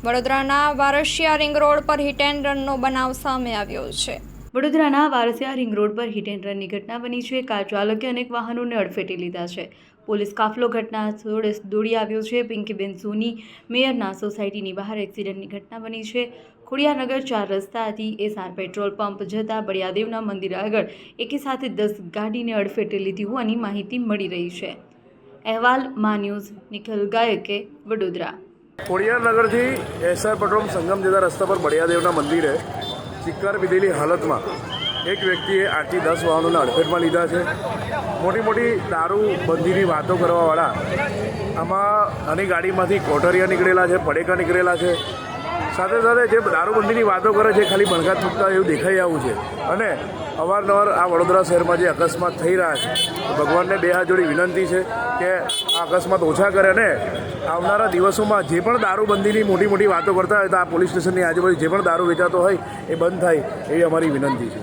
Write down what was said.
વડોદરાના Varasiya ring road પર hit and રનનો બનાવ સામે આવ્યો છે। વડોદરાના વારસિયા રિંગ રોડ પર હિટ એન્ડ રનની ઘટના બની છે। કાર ચાલકે અનેક વાહનોને અડફેટે લીધા છે। પોલીસ કાફલો ઘટના સ્થળે દોડી આવ્યો છે। પિંકીબેન સોની મેયરના સોસાયટીની બહાર એક્સિડન્ટની ઘટના બની છે। ખોડિયારનગર 4 રસ્તાથી એસઆર પેટ્રોલ પંપ જતા બળિયાદેવના મંદિર આગળ એકી સાથે 10 ગાડીને અડફેટે લીધી હોવાની માહિતી મળી રહી છે। અહેવાલ મા news Nikhil ગાયકે Vadodara. ખોડિયારનગરથી SR petrol સંગમ જતા રસ્તા પર બળિયાદેવના મંદિરે ચિક્કાર પીધેલી હાલતમાં એક વ્યક્તિએ 8 થી 10 વાહનોને અડફેટમાં લીધા છે। મોટી દારૂ બંધીની વાતો કરવાવાળા આમાં આની ગાડીમાંથી કોટરિયા નીકળેલા છે, પડેકા નીકળેલા છે। સાથે જે દારૂબંધીની વાતો કરે છે ખાલી બણગાત મૂકતા એવું દેખાઈ આવું છે। અને અવારનવાર આ વડોદરા શહેરમાં જે અકસ્માત થઈ રહ્યા છે, ભગવાનને બે હાથ જોડી વિનંતી છે કે આ અકસ્માત ઓછા કરે અને આવનારા દિવસોમાં જે પણ દારૂબંધીની મોટી વાતો કરતા હોય તો આ પોલીસ સ્ટેશનની આજુબાજુ જે પણ દારૂ વેચાતો હોય એ બંધ થાય એવી અમારી વિનંતી છે।